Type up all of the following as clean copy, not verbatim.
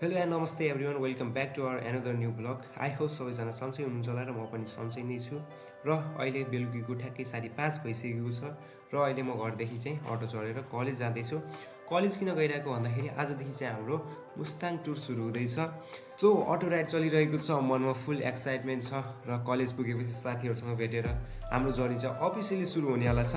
Hello and namaste everyone welcome back to our another new blog I hope सबैजना सन्चै हुनुहुन्छ होला र म पनि सन्चै नै छु र अहिले बेलुकीको ठ्याक्कै 5:30 भइसकेको छ र अहिले म घरदेखि चाहिँ अटो चढेर कलेज जाँदैछु। कलेज किन गइरहेको भन्दाखेरि आजदेखि चाहिँ हाम्रो मुस्ताङ टुर सुरु हुँदैछ। सो अटो राइड चलिरहेको छ, मनमा फुल एक्साइटमेन्ट छ र कलेज पुगेपछि साथीहरूसँग भेटेर हाम्रो जर्नी चाहिँ अफिसियली सुरु हुनेवाला छ।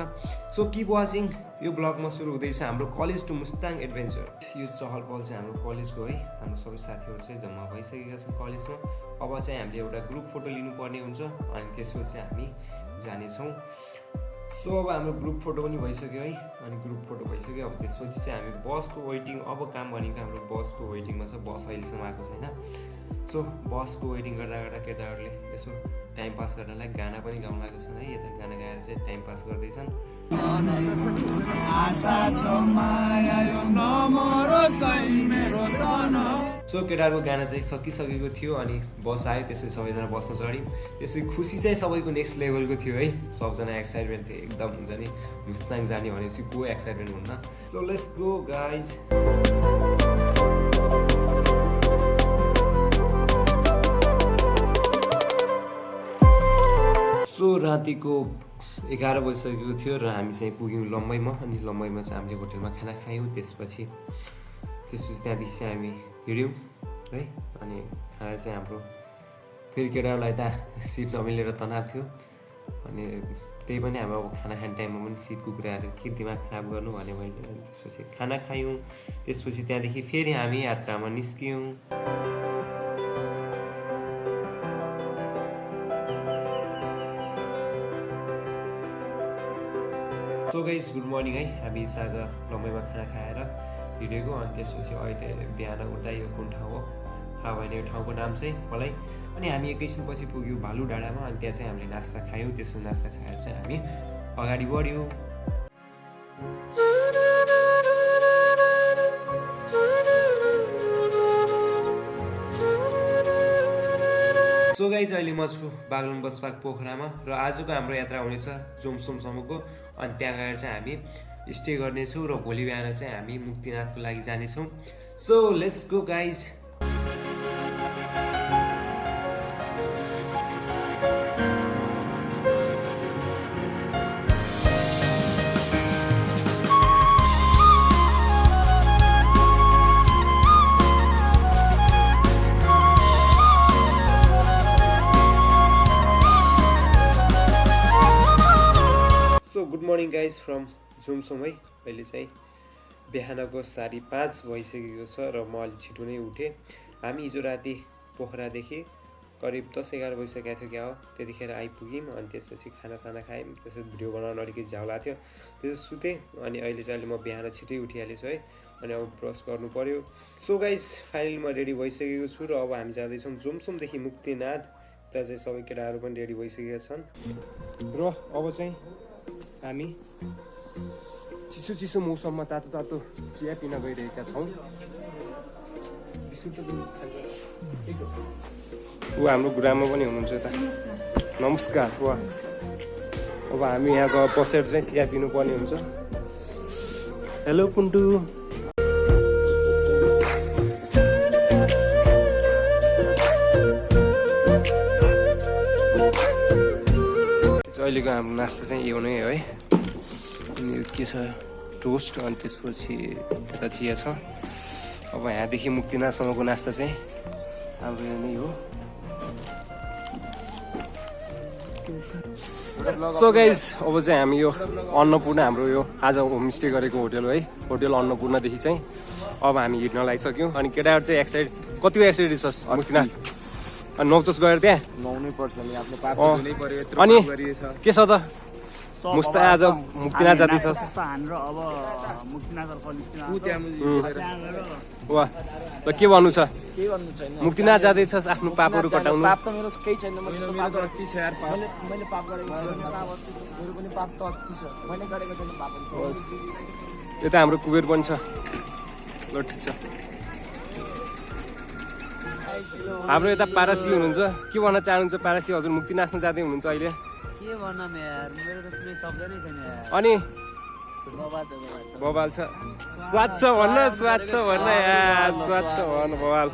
सो किप वाचिङ, यो ब्लगमा सुरु हुँदैछ हाम्रो कलेज टु मुस्ताङ एडभेन्चर। यो चहल पहल चाहिँ हाम्रो कलेजको है, हाम्रो सबै साथीहरू चाहिँ जम्मा भइसकेका छन् कलेजमा। अब चाहिँ हामीले एउटा ग्रुप फोटो लिनुपर्ने हुन्छ अनि त्यसपछि चाहिँ हामी जानेछौँ। सो अब हाम्रो ग्रुप फोटो पनि भइसक्यो है, अनि ग्रुप फोटो भइसक्यो। अब त्यसपछि चाहिँ हामी बसको वेटिङ, अब काम भनेको हाम्रो बसको वेटिङमा छ। बस अहिलेसम्म आएको छैन। सो बसको वेटिङ गर्दा गर्दा केटाहरूले यसो टाइम पास गर्नलाई गाना पनि गाउन लागेको छन् है। यता गाना गाएर चाहिँ टाइम पास गर्दैछन्। सो केटाहरूको गाना चाहिँ सकिसकेको थियो अनि बस आयो, त्यसै सबैजना बसमा चढ्यौँ। त्यसै खुसी चाहिँ सबैको नेक्स्ट लेभलको थियो है। सबजना एक्साइटमेन्ट थियो एकदम, हुन्छ नि मुस्ताङ जाने भनेपछि को एक्साइटमेन्ट हुन्न। So let's go guys. So रातिको 11 बजिसकेको थियो र हामी चाहिँ पुग्यौँ लम्बाइमा। अनि लम्बाइमा चाहिँ हामीले होटेलमा खाना खायौँ। त्यसपछि त्यहाँदेखि चाहिँ हामी हिँड्यौँ है। अनि खाना चाहिँ हाम्रो फेरि केटाहरूलाई त सिट नमिलेर तनाव थियो, अनि त्यही पनि हाम्रो अब खाना खाने टाइममा पनि सिटको कुराहरू के दिमाग खराब गर्नु भने मैले। त्यसपछि खाना खायौँ। त्यसपछि त्यहाँदेखि फेरि हामी यात्रामा निस्क्यौँ। सो गाइज गुड मर्निङ है। हामी साँझ लम्बाइमा खाना खाएर हिँडेको। अनि त्यसपछि अहिले बिहान उठ्दा यो कुन ठाउँ हो थाहा भएन यो ठाउँको नाम चाहिँ मलाई। अनि हामी एकैछिनपछि पुग्यौँ भालु डाँडामा। अनि त्यहाँ चाहिँ हामीले नास्ता खायौँ। त्यसको नास्ता खाएर चाहिँ हामी अगाडि बढ्यौँ। सो गाइज अहिले म छु बागलुङ बस पार्क पोखरामा र आजको हाम्रो यात्रा हुनेछ जोमसोमसम्मको। अनि त्यहाँ गएर चाहिँ हामी स्टे गर्नेछौँ र भोलि बिहान चाहिँ हामी मुक्तिनाथको लागि जानेछौँ। So let's go guys. Good morning guys from Jomsom है। अहिले चाहिँ बिहानको 5:30 भइसकेको छ र म अलि छिटो नै उठेँ। हामी हिजो राति पोखरादेखि करिब 10-11 बजिसकेको थियो क्या हो, त्यतिखेर आइपुग्यौँ। अनि त्यसपछि खानासाना खायौँ। त्यसपछि भिडियो बनाउन अलिकति झ्याउ लाग्यो थियो, त्यसपछि सुतेँ। अनि अहिले चाहिँ म बिहान छिटै उठिहालेछु है। अनि अब ब्रस गर्नु पऱ्यो। सो गाइज फाइनली म रेडी भइसकेको छु र अब हामी जाँदैछौँ जोमसोमदेखि मुक्तिनाथ। त्यहाँ चाहिँ सबै केटाहरू पनि रेडी भइसकेका छन् र अब चाहिँ हामी चिसो मौसममा तातो चिया पिन गइरहेका छौँ। ऊ हाम्रो गुरामा पनि हुनुहुन्छ यता, नमस्कार। वा अब हामी यहाँ गएर बसेर चाहिँ चिया पिनुपर्ने हुन्छ। हेलो पुन्टु। अहिलेको हाम्रो नास्ता चाहिँ यो नै है। अनि यो के छ, टोस्ट, अनि त्यसपछि यता चिया छ। अब यहाँदेखि मुक्तिनाथसम्मको नास्ता चाहिँ हाम्रो यो नै हो। सो गाइज अब चाहिँ हामी यो अन्नपूर्ण, हाम्रो यो आज होमस्टे गरेको होटेल हो है, होटेल अन्नपूर्णदेखि चाहिँ अब हामी हिँड्न लागिसक्यौँ। अनि केटाहरू चाहिँ एक्साइटेड, कतिको एक्साइटेड छस् मुक्तिनाथ? अनि नौचोस गएर त्यहाँ नुहाउनै पर्छ नि, आफ्नो पाप धुनै पर्यो, यत्रो अनि पाप गरिएछ। के छ त मुस्ताङ आज मुक्तिनाथ जाँदैछस्? हाम्रो अब मुक्तिनाथ निस्किन ऊ त्यहाँ वा ल के भन्नु छ? केही गर्नु छैन। मुक्तिनाथ जाँदैछस् आफ्नो पापहरू कटाउनु? पाप त मेरो केही छैन। मेरो त अति छ यार पाप। मैले पाप गरेको छैन। मेरो पनि पाप त अति छ। मैले गरेको छैन पाप छ। यता हाम्रो कुबेर पनि छ। ल ठिक छ। हाम्रो यता पारसी हुनुहुन्छ, के भन्न चाहनुहुन्छ पारसी हजुर? मुक्तिनाथमा जाँदै हुनुहुन्छ अहिले? के भन्न यार, मेरो त कुनै शब्द नै छैन यार। अनि बवाल छ स्वाद छ भन्न यार स्वाद छ भन्न बवाल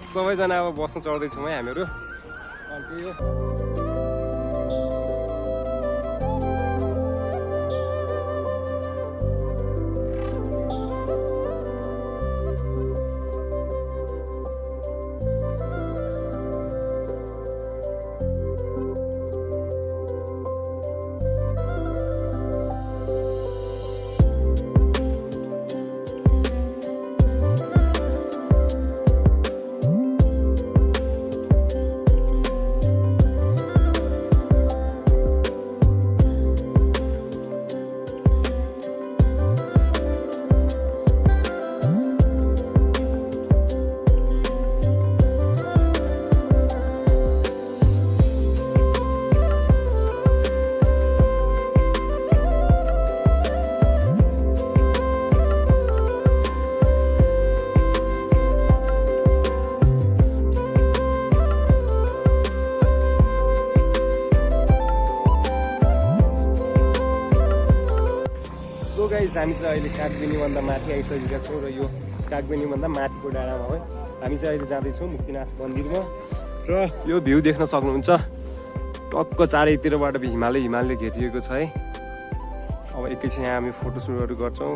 सबैजना अब बस्न चढ्दैछौँ है हामीहरू अनि त्यही हो हामी चाहिँ अहिले कागबेनीभन्दा माथि आइसकेका छौँ र यो कागबेनीभन्दा माथिको डाँडामा है हामी चाहिँ अहिले जाँदैछौँ मुक्तिनाथ मन्दिरमा र यो भ्यू देख्न सक्नुहुन्छ टक्क चारैतिरबाट हिमालले घेरिएको छ है अब एकैछिन यहाँ हामी फोटोसुटहरू गर्छौँ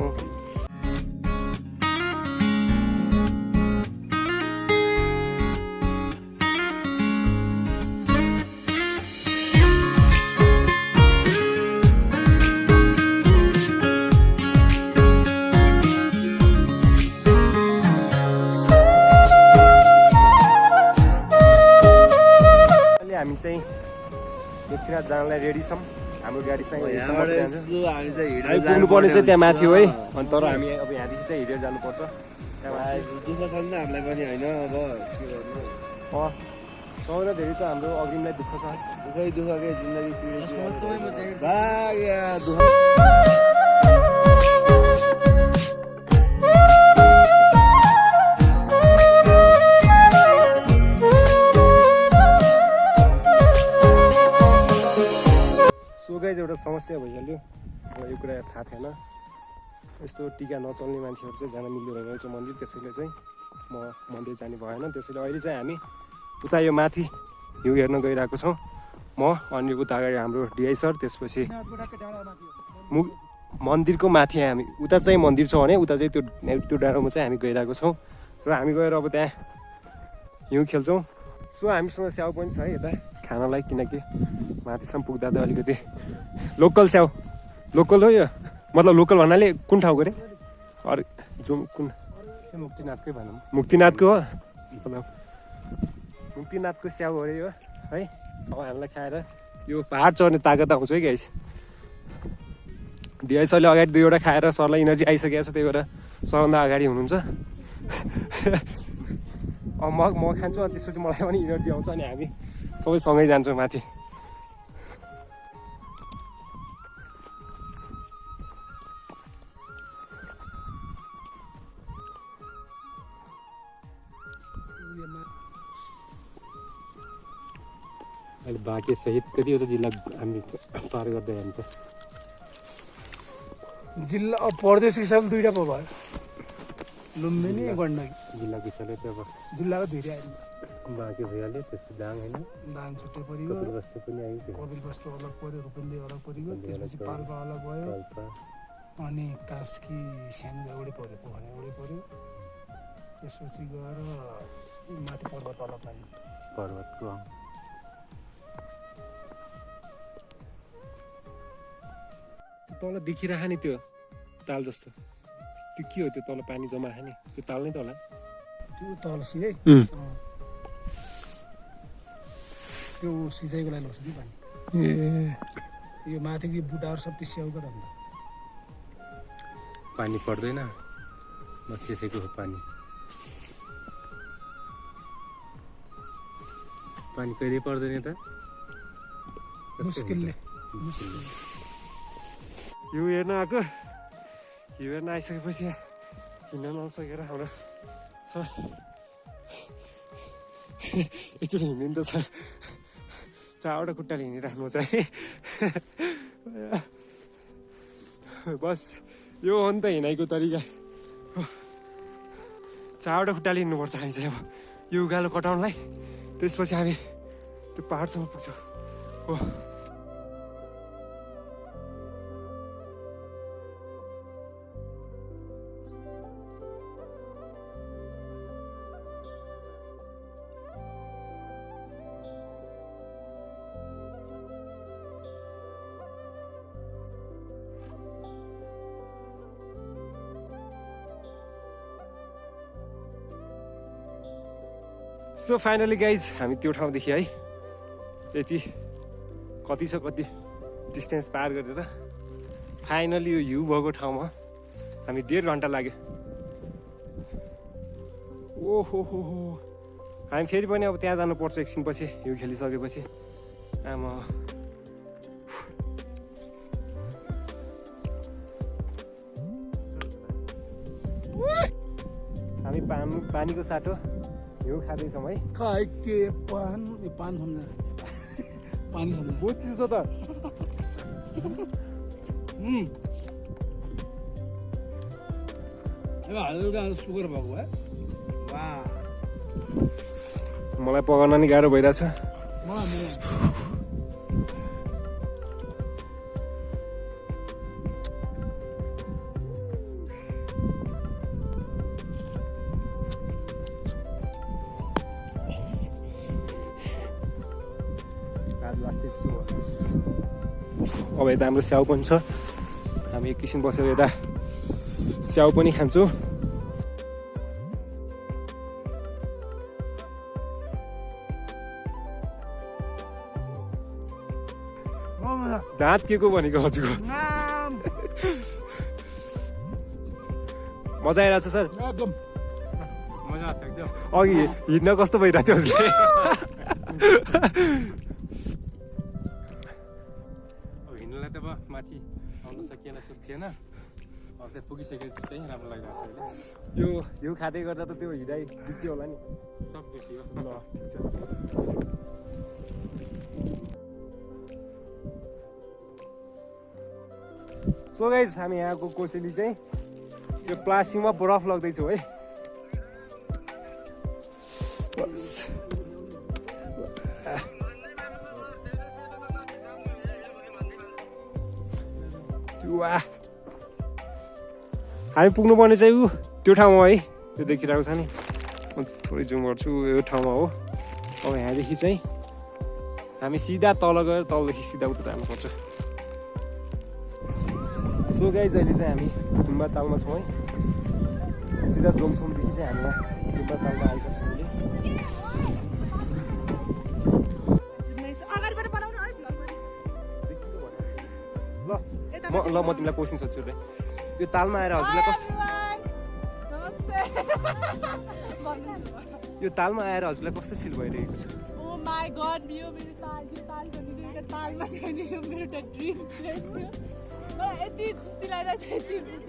हामी चाहिँ मुक्तिनाथ जानलाई रेडी छौँ हाम्रो गाडी चाहिँ पुग्नुपर्ने चाहिँ त्यहाँ माथि हो है अनि तर हामी अब यहाँदेखि चाहिँ हिँडेर जानुपर्छ दुःख छ नि त हामीलाई पनि होइन अब सबैलाई धेरै त हाम्रो अग्रिमलाई दुःख छ दुःखकै जिन्दगी गाइज एउटा समस्या भइहाल्यो अब यो कुरा थाहा थिएन यस्तो टिका नचल्ने मान्छेहरू चाहिँ जान मिल्दैन रहेछ मन्दिर त्यसैले चाहिँ म मन्दिर जाने भएन त्यसैले अहिले चाहिँ हामी उता यो माथि हिउँ हेर्न गइरहेको छौँ म अनि उता अगाडि हाम्रो डिआई सर त्यसपछि मन्दिरको माथि हामी उता चाहिँ मन्दिर छ भने उता चाहिँ त्यो डाँडोमा चाहिँ हामी गइरहेको छौँ र हामी गएर अब त्यहाँ हिउँ खेल्छौँ सो हामीसँग स्याउ पनि छ है यता खानालाई किनकि माथिसम्म पुग्दा त अलिकति लोकल स्याउ लोकल हो यो मतलब लोकल भन्नाले कुन ठाउँको अरे अरू जो कुन मुक्तिनाथकै भनौँ मुक्तिनाथको हो मतलब मुक्तिनाथको स्याउ अरे यो है अब हामीलाई खाएर यो पहाड चढ्ने तागत आउँछ है गाइस डिआई सरले अगाडि दुईवटा खाएर सरलाई इनर्जी आइसकेको छ त्यही भएर सबभन्दा अगाडि हुनुहुन्छ अब म खान्छु अनि त्यसपछि मलाई पनि इनर्जी आउँछ अनि हामी सबै सँगै जान्छौँ माथि अहिले बाँके सहित कतिवटा जिल्ला हामी पार गर्दै हामी त जिल्ला प्रदेश हिसाबले दुईवटा पो भयो लुम्बिनी गण्डकी जिल्लाको हिसाबले त्यो अब जिल्लाको दुईवटा आयो बाँके भइहाल्यो त्यसपछि दाङ होइन दाङ छुट्टै परियो कपिलवस्तु पनि आयो कपिलवस्तु अलग पऱ्यो रूपन्देही अलग परियो त्यसपछि पाल्पा अलग भयो अनि कास्की सानो एउटै पऱ्यो पोखरा एउटै पऱ्यो त्यसपछि गएर माथि पर्वत अलग आयो पर्वतको तल देखिरह नि त्यो ताल जस्तो त्यो के हो त्यो तल पानी जम्मा खाने त्यो ताल नै तल त्यो तल सिधै त्यो सिँचाइको लागि लाग्छ कि पानी ए यो माथिको बुटाहरू सब त्यो स्याउको रह्यो पानी पर्दैन मसिएको हो पानी पानी कहिले पर्दैन त मुस्किलले हिउँ हेर्न आएको हिउँ हेर्न आइसकेपछि हिँड्न नसकेर हाम्रो सर एकचोटि हिँड्नु त छ चारवटा खुट्टाले हिँडिराख्नु चाहिँ बस यो हो नि त हिँडाइको तरिका चारवटा खुट्टाले हिँड्नुपर्छ हामी चाहिँ अब यो उकालो कटाउनलाई त्यसपछि हामी त्यो पाहाडसम्म पुग्छौँ हो सो फाइनली गाइज हामी त्यो ठाउँदेखि है यति कति छ कति डिस्टेन्स पार गरेर फाइनली यो हिउँ भएको ठाउँमा हामी 1.5 घन्टा लाग्यो ओहो हो हामी फेरि पनि अब त्यहाँ जानुपर्छ एकछिनपछि हिउँ खेलिसकेपछि आमा हामी पानीको साटो हिउँ खाँदैछौँ है खाए के पान सम्झ पानी सम्झ बहुत चिसो छ त हल्का सुगर भएको है मलाई पकाउन नि गाह्रो भइरहेछ अब यता हाम्रो स्याउ पनि छ हामी एकैछिन बसेर यता स्याउ पनि खान्छौँ दाँत के को भनेको हजुरको मजा आइरहेको छ सर एकदम मजा आएको थियो अघि हिँड्न कस्तो भइरहेको थियो हजुरले हिँड्नुलाई त अब माथि आउन सकिएन थिएन अब चाहिँ पुगिसकेपछि चाहिँ राम्रो लागिरहेको छ अहिले यो खाँदै गर्दा त त्यो हिँडाइ बिर्सियो होला नि सब बिर्सियो ल ठिक छ सो गाइज हामी यहाँको कोसेली चाहिँ त्यो प्लास्टिकमा बरफ लग्दैछौँ है बस हामी पुग्नुपर्ने चाहिँ त्यो ठाउँमा है त्यो देखिरहेको छ नि म थोरै जुम गर्छु यो ठाउँमा हो अब यहाँदेखि चाहिँ हामी सिधा तल गएर तलदेखि सिधा उता जानुपर्छ सो गाइज अहिले चाहिँ हामी गुम्बा तालमा छौँ है सिधा जोमसोमदेखि चाहिँ हामी यहाँ गुम्बा तालमा आएका छौँ अहिले ल म तिमीलाई क्वेसन सोध्छु रे यो तालमा आएर हजुरलाई यो तालमा आएर हजुरलाई कस्तो फिल भइरहेको छ Oh my god, यो मेरो ताल तालमा छैन यो मेरो त ड्रिम प्लेस थियो मलाई यति खुसी लागिरहेछ के भन्नु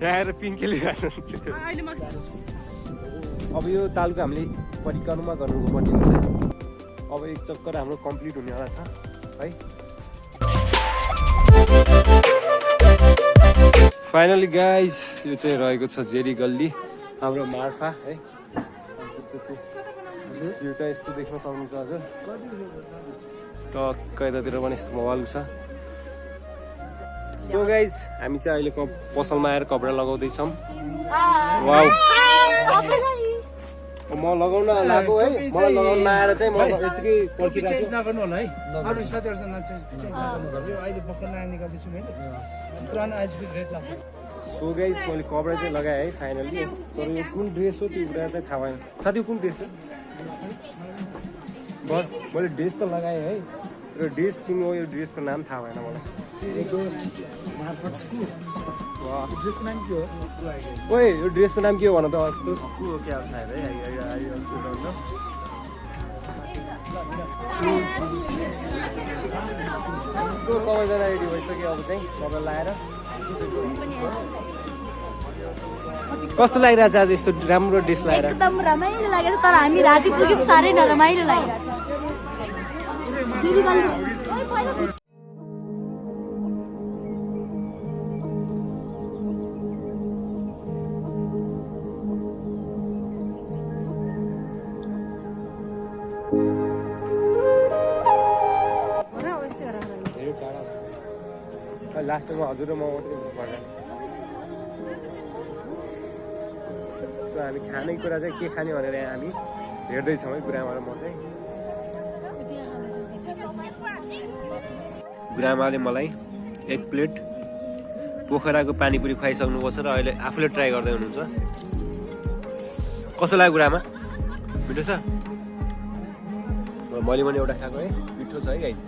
यहाँ आएर पिङ्केले अहिले म अब यो तालको हामीले परिक्रमा गर्नुपर्ने हुन्छ अब एक चक्कर हाम्रो कम्प्लिट हुनेवाला छ है फाइनली गाइज यो चाहिँ रहेको छ जेरी गल्ली हाम्रो मार्फा है त्यसपछि यो चाहिँ यस्तो देख्न सक्नुहुन्छ हजुर टक्क यतातिर पनि यस्तो मोबाइल छ सो गाइज हामी चाहिँ अहिले पसलमा आएर कपडा लगाउँदैछौँ वाउ म लगाउन लागेको है मलाई लगाउन आएर चाहिँ म यतिकै चेन्ज नगर्नु होला है अरू साथीहरूसँग चेन्ज नगर्नु होला यो अहिले भर्खर नयाँ निकाल्दैछु मैले पुरानो आइज भी ग्रेट लाग्छ सो गाइस मैले कपडा चाहिँ लगाएँ है फाइनली तर यो कुन ड्रेस हो त्यो कुरा चाहिँ थाहा भएन साथी कुन ड्रेस हो बस मैले ड्रेस त लगाएँ है र ड्रेस कुन हो यो ड्रेसको नाम थाहा भएन मलाई ओए यो ड्रेसको नाम के हो भन त सो सबैजना रेडी भइसक्यो अब चाहिँ कपडा लगाएर कस्तो लागिरहेछ आज यस्तो राम्रो ड्रेस लगाएर एकदम रमाइलो लागेछ तर हामी राति पुग्यौँ साह्रै नरमाइलो लागिरहेछ लास्टमा हजुर र म मात्रै भएर सो हामी खाने कुरा चाहिँ के खाने भनेर यहाँ हामी हेर्दैछौँ है गुरुआमा र म चाहिँ गुरुआमाले मलाई 1 प्लेट पोखराको पानीपुरी खुवाइसक्नुभएको छ र अहिले आफूले ट्राई गर्दै हुनुहुन्छ कस्तो लाग्यो गुरुआमा मिठो छ मैले पनि एउटा खाएको है मिठो छ है गाइस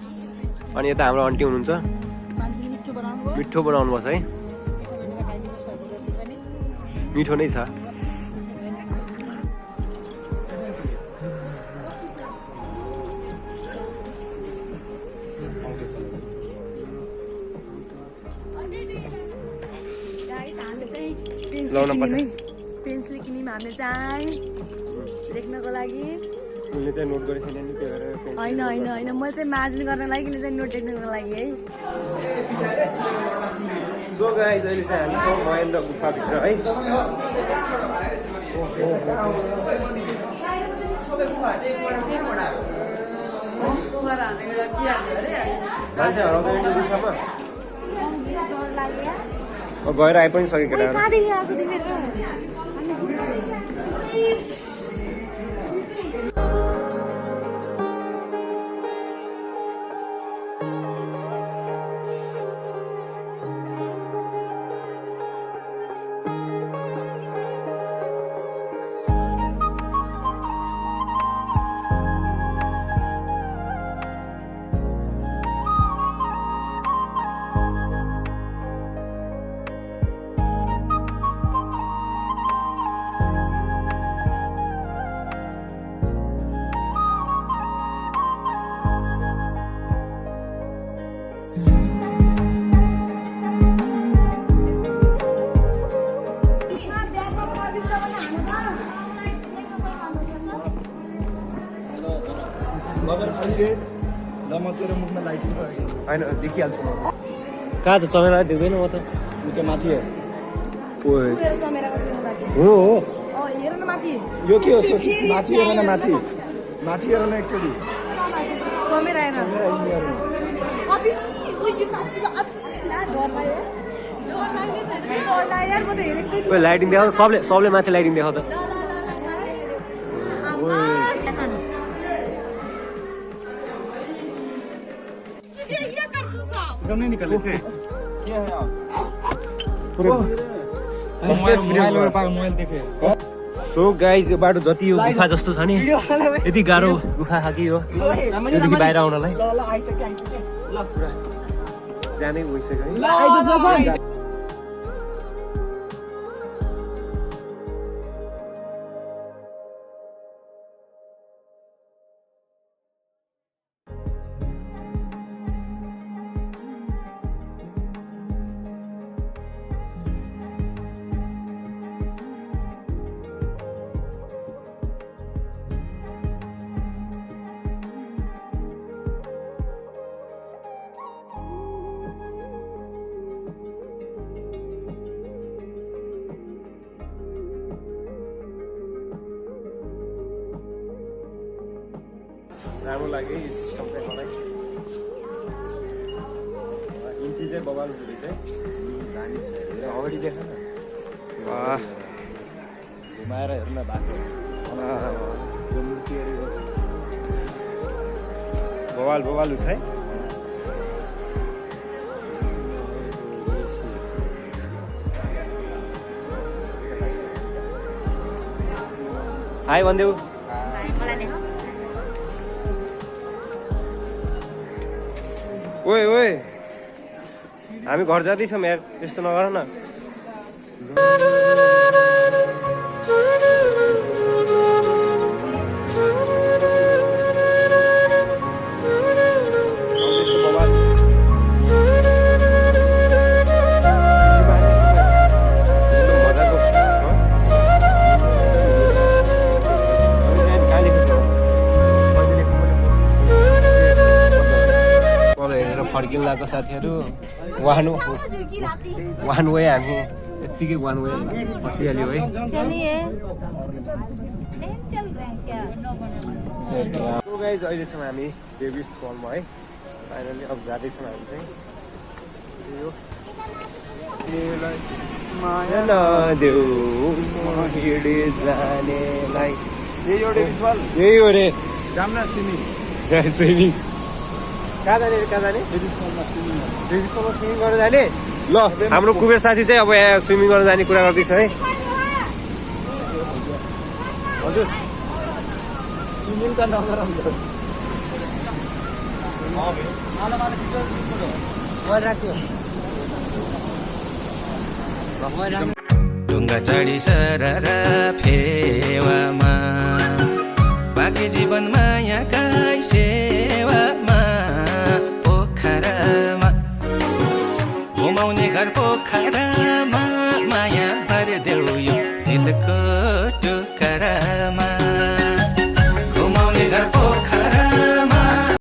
अनि यता हाम्रो आन्टी हुनुहुन्छ मिठो बनाउनु पर्छ है मिठो नै छ पेन्सिल किन्यौँ हामीले चाहिँ लेख्नको लागि उसले चाहिँ नोट गरेको छैन नि त्यो भएर होइन होइन होइन म चाहिँ मार्जिन गर्नको लागि किन चाहिँ नोट लेख्नको लागि है सो गाइस अहिले चाहिँ हामी छौँ महेन्द्र गुफाभित्र है मान्छे हराउँदैन नि गुफामा गएर आइ पनि सक्यो केटाहरू होइन देखिहाल्छु म कहाँ छ चमेरा देख्दैन म त त्यो माथि हो हो हेर न माथि यो के हो माथि हेर न माथि माथि हेर न एकचोटि चमेरा हेर लाइटिङ देखाउँछ सबले माथि लाइटिङ देखाउँछ नहीं निकल से क्या है आप मोबाइल देखे सो गाइज यो बाटो जति यो गुफा जस्तो छ नि यति गाह्रो गुफा खाकी हो योदेखि बाहिर आउनलाई जानै गइसक्यो है राम्रो लाग्यो यो सिस्टम चाहिँ मलाई इन्ट्री चाहिँ बबाल हुँदै चाहिँ दामी छ अगाडि देख न घुमाएर हेर्न बाटो बवाल बवाल छ है हाई भनिदेऊ ओए ओए हामी घर जाँदैछौँ यार यस्तो नगर न फर्किन लागेको साथीहरू वान वे हामी यत्तिकै वान वे फसिहाल्यो है गाइज अहिलेसम्म हामी बेबिस फलमा है फाइनली अब जाँदैछौँ हामी चाहिँ यो माया नदेऊ म हिँडे जानेलाई यही हो डेभिस फल यही हो रे जाम्न स्विमिङ स्विमिङ कहाँ जाने कहाँ जाने डेभिस फलमा स्विमिङ डेभिस फलमा स्विमिङ गर्न जाने ल हाम्रो कुबेर साथी चाहिँ अब यहाँ स्विमिङ गर्न जाने कुरा गर्दैछ है हजुर स्विमिङ त नगराउँछ ढुङ्गा चढी सरर फेवामा बाँकी जीवनमा